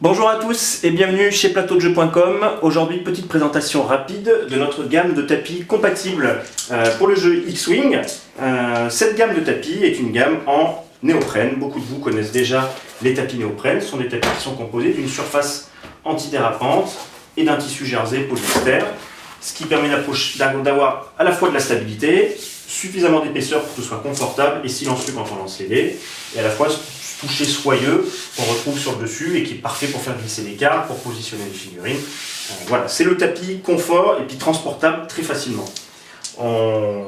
Bonjour à tous et bienvenue chez plateaudejeu.com. Aujourd'hui, petite présentation rapide de notre gamme de tapis compatible pour le jeu X-Wing. Cette gamme de tapis est une gamme en néoprène. Beaucoup de vous connaissent déjà les tapis néoprène. Ce sont des tapis qui sont composés d'une surface antidérapante et d'un tissu jersey polyester, ce qui permet d'avoir à la fois de la stabilité, suffisamment d'épaisseur pour que ce soit confortable et silencieux quand on lance les dés, et à la fois toucher soyeux qu'on retrouve sur le dessus et qui est parfait pour faire glisser des cartes, pour positionner des figurines. Voilà, c'est le tapis confort et puis transportable très facilement.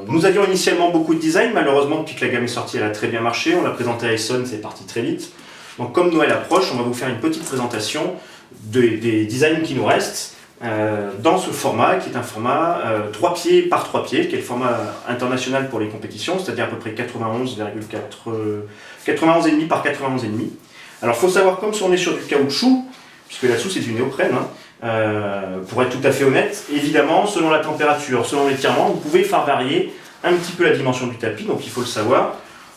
Nous avions initialement beaucoup de design, malheureusement depuis que la gamme est sortie elle a très bien marché, on l'a présenté à Essonne, c'est parti très vite. Donc comme Noël approche, on va vous faire une petite présentation des designs qui nous restent dans ce format qui est un format 3 pieds par 3 pieds, qui est le format international pour les compétitions, c'est-à-dire à peu près 91,5 par 91,5. Alors il faut savoir, comme si on est sur du caoutchouc, puisque là-dessous c'est du néoprène, pour être tout à fait honnête, évidemment, selon la température, selon l'étirement, vous pouvez faire varier un petit peu la dimension du tapis, donc il faut le savoir.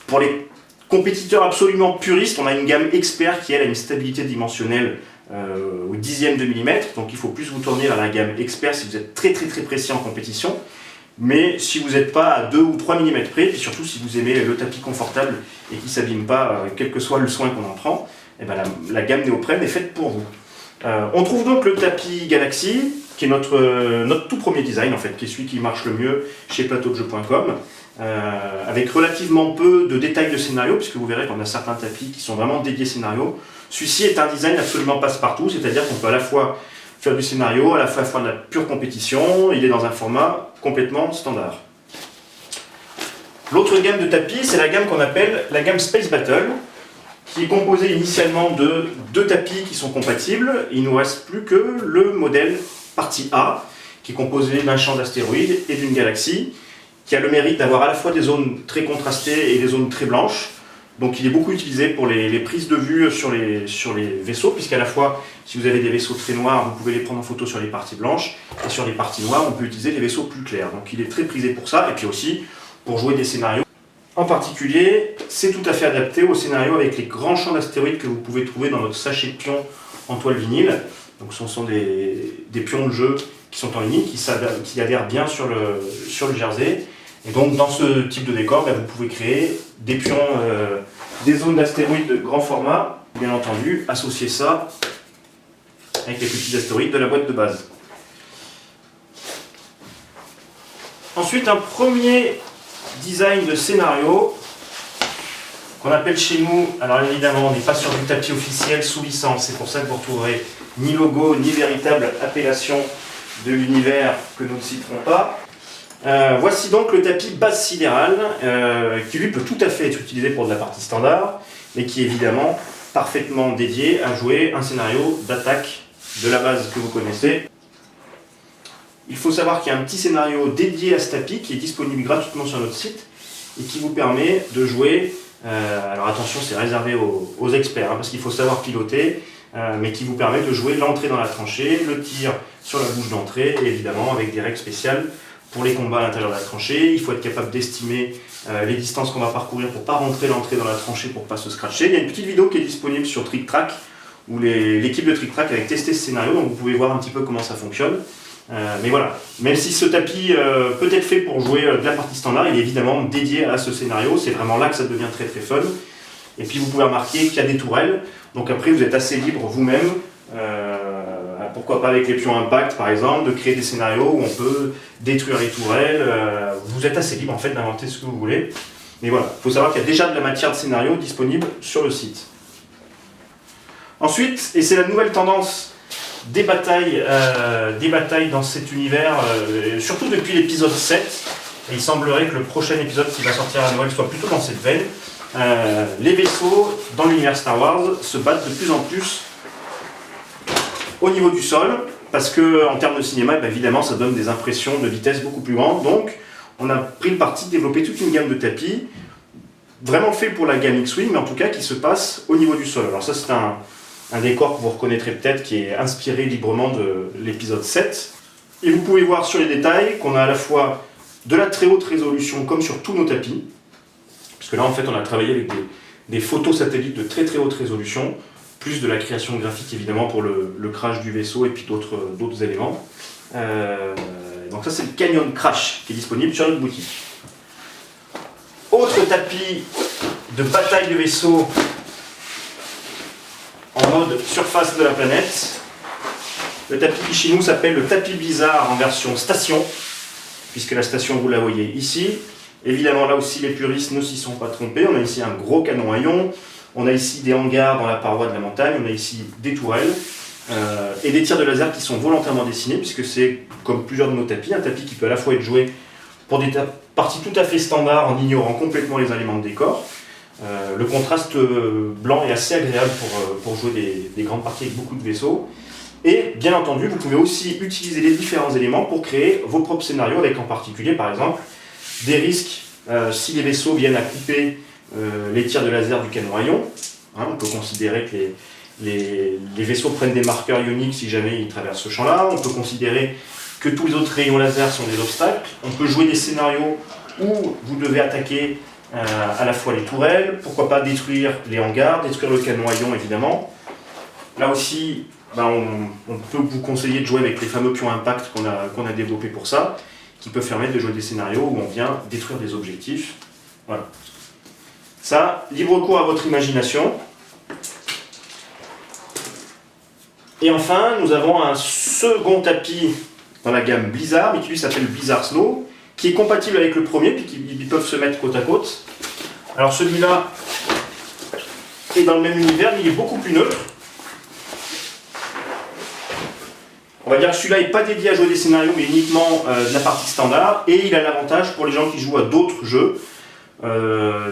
Pour les compétiteurs absolument puristes, on a une gamme expert qui elle a une stabilité dimensionnelle au dixième de millimètre, donc il faut plus vous tourner vers la gamme expert si vous êtes très précis en compétition. Mais si vous n'êtes pas à 2 ou 3 mm près, et surtout si vous aimez le tapis confortable et qui ne s'abîme pas, quel que soit le soin qu'on en prend, et ben la gamme néoprène est faite pour vous. On trouve donc le tapis Galaxy, qui est notre tout premier design, en fait, qui est celui qui marche le mieux chez plateaudejeu.com, avec relativement peu de détails de scénario, puisque vous verrez qu'on a certains tapis qui sont vraiment dédiés scénario. Celui-ci est un design absolument passe-partout, c'est-à-dire qu'on peut à la fois faire du scénario, à la fois faire de la pure compétition, il est dans un format complètement standard. L'autre gamme de tapis, c'est la gamme qu'on appelle la gamme Space Battle, qui est composée initialement de 2 tapis qui sont compatibles. Il ne nous reste plus que le modèle partie A, qui est composé d'un champ d'astéroïdes et d'une galaxie, qui a le mérite d'avoir à la fois des zones très contrastées et des zones très blanches. Donc il est beaucoup utilisé pour les prises de vue sur les vaisseaux, puisqu'à la fois, si vous avez des vaisseaux très noirs, vous pouvez les prendre en photo sur les parties blanches, et sur les parties noires, on peut utiliser les vaisseaux plus clairs. Donc il est très prisé pour ça, et puis aussi pour jouer des scénarios. En particulier, c'est tout à fait adapté aux scénarios avec les grands champs d'astéroïdes que vous pouvez trouver dans notre sachet de pions en toile vinyle. Donc ce sont des pions de jeu qui sont en ligne, qui adhèrent bien sur le jersey. Et donc dans ce type de décor, vous pouvez créer des pions, des zones d'astéroïdes de grand format, bien entendu, associer ça avec les petits astéroïdes de la boîte de base. Ensuite, un premier design de scénario qu'on appelle chez nous, alors évidemment on n'est pas sur du tapis officiel sous licence, c'est pour ça que vous ne retrouverez ni logo ni véritable appellation de l'univers que nous ne citerons pas. Voici donc le tapis base sidérale, qui lui peut tout à fait être utilisé pour de la partie standard, mais qui est évidemment parfaitement dédié à jouer un scénario d'attaque de la base que vous connaissez. Il faut savoir qu'il y a un petit scénario dédié à ce tapis qui est disponible gratuitement sur notre site et qui vous permet de jouer, alors attention c'est réservé aux experts, parce qu'il faut savoir piloter, mais qui vous permet de jouer l'entrée dans la tranchée, le tir sur la bouche d'entrée, et évidemment avec des règles spéciales pour les combats à l'intérieur de la tranchée. Il faut être capable d'estimer les distances qu'on va parcourir pour ne pas rentrer l'entrée dans la tranchée pour ne pas se scratcher. Il y a une petite vidéo qui est disponible sur Trick Track, où l'équipe de Trick Track avait testé ce scénario, donc vous pouvez voir un petit peu comment ça fonctionne. Mais voilà, même si ce tapis peut être fait pour jouer de la partie standard, il est évidemment dédié à ce scénario, c'est vraiment là que ça devient très fun. Et puis vous pouvez remarquer qu'il y a des tourelles, donc après vous êtes assez libre vous-même, pourquoi pas avec les pions impact par exemple, de créer des scénarios où on peut détruire les tourelles, vous êtes assez libre en fait d'inventer ce que vous voulez. Mais voilà, il faut savoir qu'il y a déjà de la matière de scénario disponible sur le site. Ensuite, et c'est la nouvelle tendance des batailles dans cet univers, surtout depuis l'épisode 7, et il semblerait que le prochain épisode qui va sortir à Noël soit plutôt dans cette veine. Les vaisseaux dans l'univers Star Wars se battent de plus en plus au niveau du sol, parce que en termes de cinéma, évidemment ça donne des impressions de vitesse beaucoup plus grandes, donc on a pris le parti de développer toute une gamme de tapis, vraiment fait pour la gamme X-Wing, mais en tout cas qui se passe au niveau du sol. Alors ça c'est un décor que vous reconnaîtrez peut-être, qui est inspiré librement de l'épisode 7. Et vous pouvez voir sur les détails qu'on a à la fois de la très haute résolution, comme sur tous nos tapis, puisque là en fait on a travaillé avec des photos satellites de très haute résolution, plus de la création graphique évidemment pour le crash du vaisseau et puis d'autres éléments. Donc ça c'est le Canyon Crash qui est disponible sur notre boutique. Autre tapis de bataille de vaisseau en mode surface de la planète. Le tapis qui chez nous s'appelle le tapis Blizzard en version station, puisque la station vous la voyez ici. Évidemment là aussi les puristes ne s'y sont pas trompés, on a ici un gros canon à ion, on a ici des hangars dans la paroi de la montagne, on a ici des tourelles et des tirs de laser qui sont volontairement dessinés, puisque c'est comme plusieurs de nos tapis, un tapis qui peut à la fois être joué pour des parties tout à fait standards en ignorant complètement les éléments de décor. Le contraste blanc est assez agréable pour jouer des grandes parties avec beaucoup de vaisseaux. Et bien entendu, vous pouvez aussi utiliser les différents éléments pour créer vos propres scénarios, avec en particulier par exemple des risques si les vaisseaux viennent à couper les tirs de laser du canon à ion. On peut considérer que les vaisseaux prennent des marqueurs ioniques si jamais ils traversent ce champ-là. On peut considérer que tous les autres rayons laser sont des obstacles. On peut jouer des scénarios où vous devez attaquer à la fois les tourelles, pourquoi pas détruire les hangars, détruire le canon à ion évidemment. Là aussi, on peut vous conseiller de jouer avec les fameux pions impact qu'on a développés pour ça, qui peuvent permettre de jouer des scénarios où on vient détruire des objectifs. Voilà. Ça, libre cours à votre imagination. Et enfin, nous avons un second tapis dans la gamme Blizzard, mais qui lui s'appelle Blizzard Snow, qui est compatible avec le premier, puis ils peuvent se mettre côte à côte. Alors celui-là est dans le même univers, mais il est beaucoup plus neutre. On va dire que celui-là n'est pas dédié à jouer des scénarios, mais uniquement de la partie standard, et il a l'avantage pour les gens qui jouent à d'autres jeux,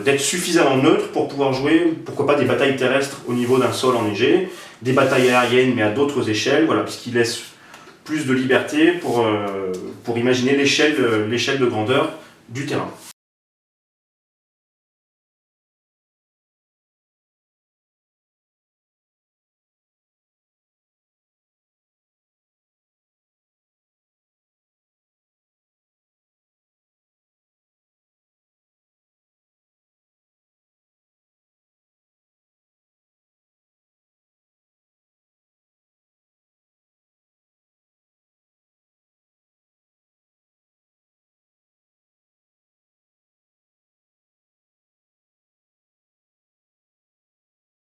d'être suffisamment neutre pour pouvoir jouer, pourquoi pas, des batailles terrestres au niveau d'un sol enneigé, des batailles aériennes mais à d'autres échelles, voilà, puisqu'il laisse plus de liberté pour imaginer l'échelle de grandeur du terrain.